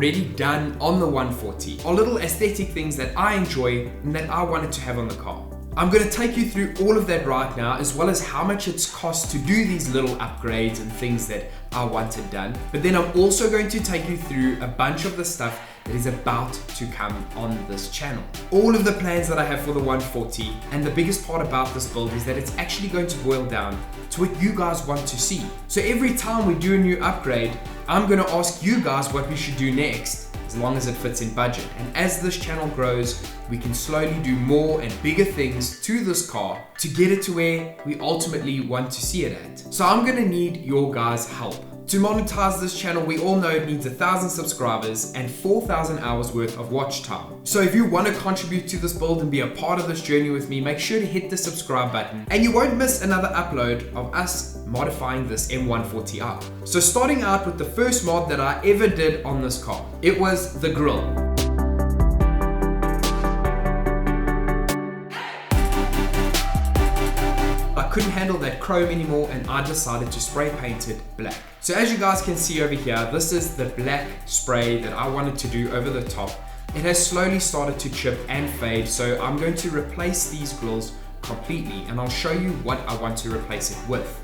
already done on the 140 are little aesthetic things that I enjoy and that I wanted to have on the car. I'm going to take you through all of that right now, as well as how much it's cost to do these little upgrades and things that I wanted done. But then I'm also going to take you through a bunch of the stuff that is about to come on this channel. All of the plans that I have for the 140, and the biggest part about this build is that it's actually going to boil down to what you guys want to see. So every time we do a new upgrade, I'm going to ask you guys what we should do next, as long as it fits in budget. And as this channel grows, we can slowly do more and bigger things to this car to get it to where we ultimately want to see it at. So I'm gonna need your guys' help. To monetize this channel, we all know it needs 1,000 subscribers and 4,000 hours worth of watch time. So if you want to contribute to this build and be a part of this journey with me, make sure to hit the subscribe button and you won't miss another upload of us modifying this M140i. So starting out with the first mod that I ever did on this car, it was the grille. I couldn't handle that chrome anymore and I decided to spray paint it black. So as you guys can see over here, this is the black spray that I wanted to do over the top. It has slowly started to chip and fade, so I'm going to replace these grills completely and I'll show you what I want to replace it with.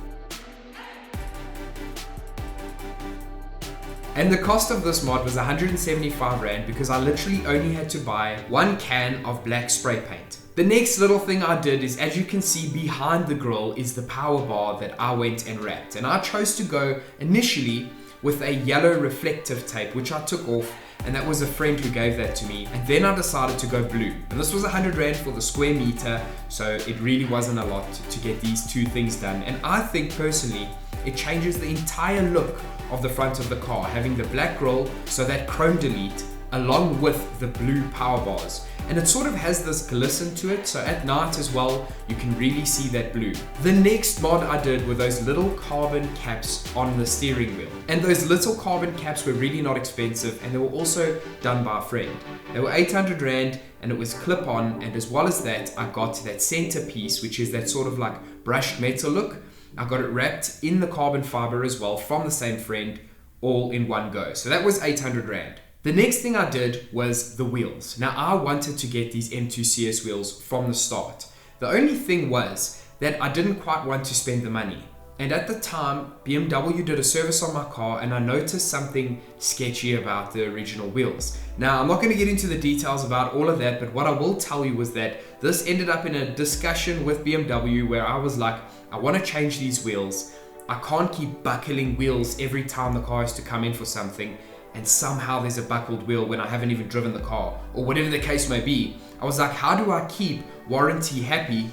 And the cost of this mod was 175 Rand because I literally only had to buy one can of black spray paint. The next little thing I did is, as you can see behind the grille is the power bar that I went and wrapped. And I chose to go initially with a yellow reflective tape, which I took off, and that was a friend who gave that to me. And then I decided to go blue. And this was 100 Rand for the square meter, so it really wasn't a lot to get these two things done. And I think personally, it changes the entire look of the front of the car, having the black grille, so that chrome delete, along with the blue power bars. And it sort of has this glisten to it, so at night as well, you can really see that blue. The next mod I did were those little carbon caps on the steering wheel. And those little carbon caps were really not expensive, and they were also done by a friend. They were 800 Rand, and it was clip-on, and as well as that, I got that center piece, which is that sort of like brushed metal look. I got it wrapped in the carbon fiber as well from the same friend, all in one go. So that was 800 Rand. The next thing I did was the wheels. Now I wanted to get these M2 CS wheels from the start. The only thing was that I didn't quite want to spend the money. And at the time, BMW did a service on my car and I noticed something sketchy about the original wheels. Now I'm not going to get into the details about all of that, but what I will tell you was that this ended up in a discussion with BMW where I was like, I want to change these wheels. I can't keep buckling wheels every time the car has to come in for something, and somehow there's a buckled wheel when I haven't even driven the car, or whatever the case may be. I was like, how do I keep warranty happy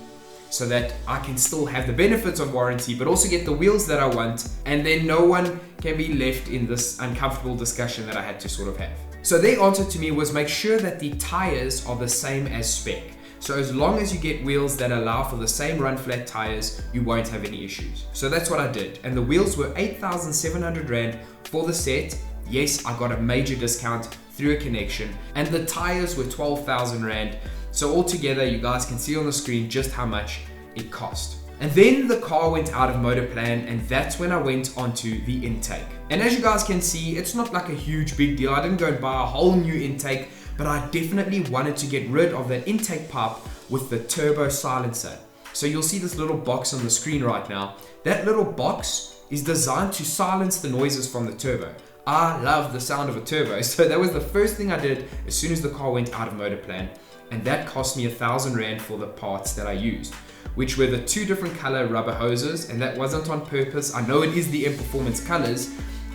so that I can still have the benefits of warranty but also get the wheels that I want, and then no one can be left in this uncomfortable discussion that I had to sort of have. So their answer to me was, make sure that the tires are the same as spec. So as long as you get wheels that allow for the same run flat tires, you won't have any issues. So that's what I did, and the wheels were 8,700 Rand for the set. Yes, I got a major discount through a connection, and the tires were 12,000 Rand. So altogether, you guys can see on the screen just how much it cost. And then the car went out of motor plan, and that's when I went onto the intake. And as you guys can see, it's not like a huge big deal. I didn't go and buy a whole new intake, but I definitely wanted to get rid of that intake pipe with the turbo silencer. So you'll see this little box on the screen right now. That little box is designed to silence the noises from the turbo. I love the sound of a turbo, so that was the first thing I did as soon as the car went out of motor plan, and that cost me 1,000 Rand for the parts that I used, which were the two different color rubber hoses, and that wasn't on purpose. I know it is the M Performance colors,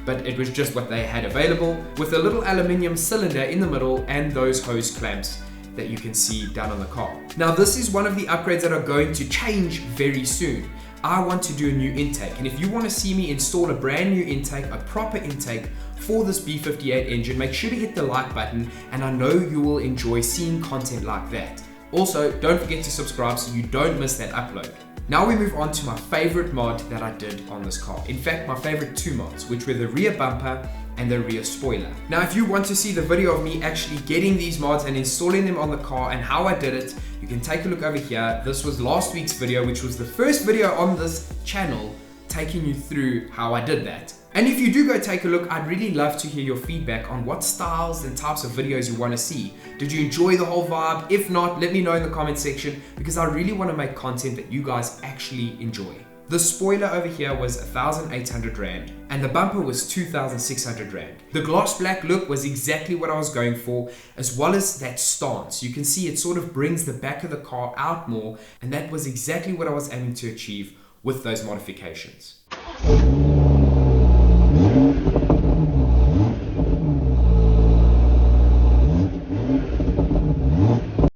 but it was just what they had available, with a little aluminium cylinder in the middle and those hose clamps that you can see down on the car. Now this is one of the upgrades that are going to change very soon. I want to do a new intake, and if you want to see me install a brand new intake, a proper intake for this B58 engine, make sure to hit the like button, and I know you will enjoy seeing content like that. Also, don't forget to subscribe so you don't miss that upload. Now we move on to my favorite mod that I did on this car. In fact, my favorite two mods, which were the rear bumper and the rear spoiler. Now, if you want to see the video of me actually getting these mods and installing them on the car and how I did it, you can take a look over here. This was last week's video, which was the first video on this channel taking you through how I did that. And if you do go take a look, I'd really love to hear your feedback on what styles and types of videos you want to see. Did you enjoy the whole vibe? If not, let me know in the comment section, because I really want to make content that you guys actually enjoy. The spoiler over here was 1,800 Rand and the bumper was 2,600 Rand. The gloss black look was exactly what I was going for, as well as that stance. You can see it sort of brings the back of the car out more, and that was exactly what I was aiming to achieve with those modifications.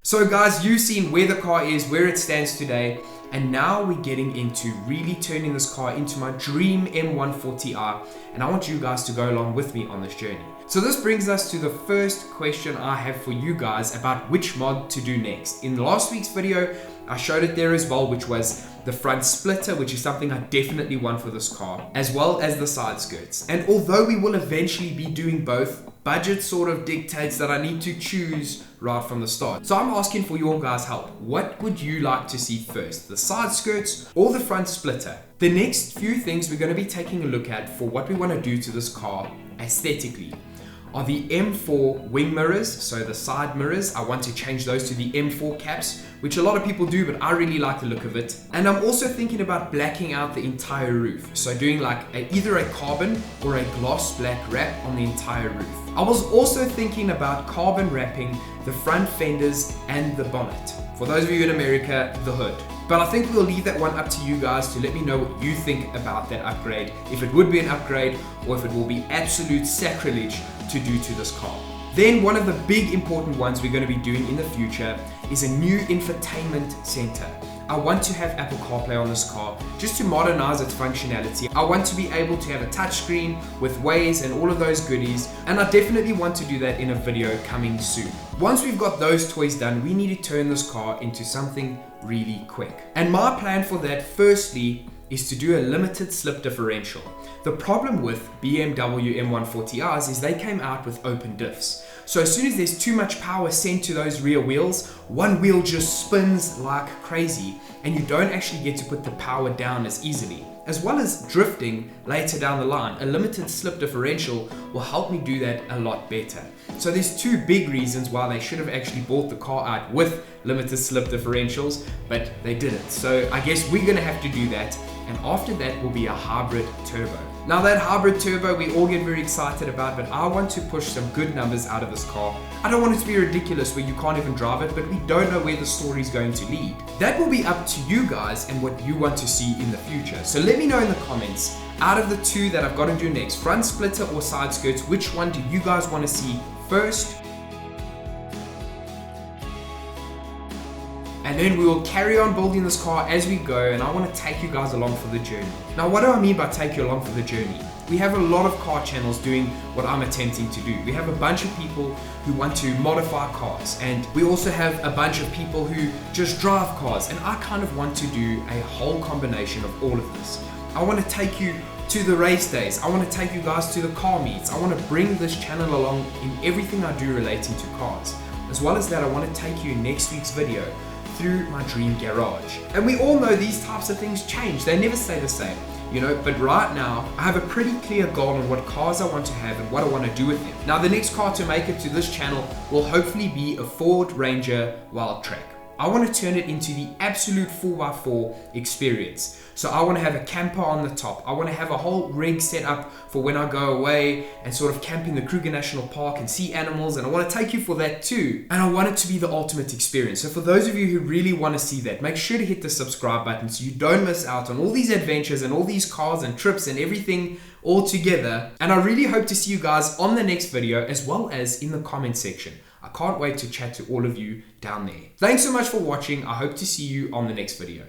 So guys, you've seen where the car is, where it stands today, and now we're getting into really turning this car into my dream M140i, and I want you guys to go along with me on this journey. So this brings us to the first question I have for you guys about which mod to do next. In last week's video, I showed it there as well, which was the front splitter, which is something I definitely want for this car, as well as the side skirts. And although we will eventually be doing both, budget sort of dictates that I need to choose right from the start. So I'm asking for your guys' help. What would you like to see first, the side skirts or the front splitter? The next few things we're going to be taking a look at for what we want to do to this car aesthetically are the M4 wing mirrors, so the side mirrors. I want to change those to the M4 caps, which a lot of people do, but I really like the look of it. And I'm also thinking about blacking out the entire roof, so doing like either a carbon or a gloss black wrap on the entire roof. I was also thinking about carbon wrapping the front fenders and the bonnet. For those of you in America, the hood. But I think we'll leave that one up to you guys to let me know what you think about that upgrade, if it would be an upgrade or if it will be absolute sacrilege to do to this car. Then one of the big important ones we're going to be doing in the future is a new infotainment center. I want to have Apple CarPlay on this car just to modernize its functionality. I want to be able to have a touchscreen with Waze and all of those goodies, and I definitely want to do that in a video coming soon. Once we've got those toys done, we need to turn this car into something really quick. And my plan for that, firstly, is to do a limited slip differential. The problem with BMW M140i's is they came out with open diffs. So as soon as there's too much power sent to those rear wheels, one wheel just spins like crazy and you don't actually get to put the power down as easily. As well as drifting later down the line, a limited slip differential will help me do that a lot better. So there's two big reasons why they should have actually bought the car out with limited slip differentials, but they didn't. So I guess we're gonna have to do that, and after that will be a hybrid turbo. Now that hybrid turbo we all get very excited about, but I want to push some good numbers out of this car. I don't want it to be ridiculous where you can't even drive it, but we don't know where the story is going to lead. That will be up to you guys and what you want to see in the future. So let me know in the comments, out of the two that I've got to do next, front splitter or side skirts, which one do you guys want to see first? And then we will carry on building this car as we go, and I want to take you guys along for the journey. Now what do I mean by take you along for the journey? We have a lot of car channels doing what I'm attempting to do. We have a bunch of people who want to modify cars, and we also have a bunch of people who just drive cars, and I kind of want to do a whole combination of all of this. I want to take you to the race days. I want to take you guys to the car meets. I want to bring this channel along in everything I do relating to cars. As well as that, I want to take you in next week's video through my dream garage. And we all know these types of things change. They never stay the same, you know, but right now I have a pretty clear goal on what cars I want to have and what I want to do with them. Now the next car to make it to this channel will hopefully be a Ford Ranger Wildtrak. I want to turn it into the absolute 4x4 experience. So I want to have a camper on the top. I want to have a whole rig set up for when I go away and sort of camp in the Kruger National Park and see animals, and I want to take you for that too. And I want it to be the ultimate experience. So for those of you who really want to see that, make sure to hit the subscribe button so you don't miss out on all these adventures and all these cars and trips and everything all together. And I really hope to see you guys on the next video, as well as in the comment section. I can't wait to chat to all of you down there. Thanks so much for watching. I hope to see you on the next video.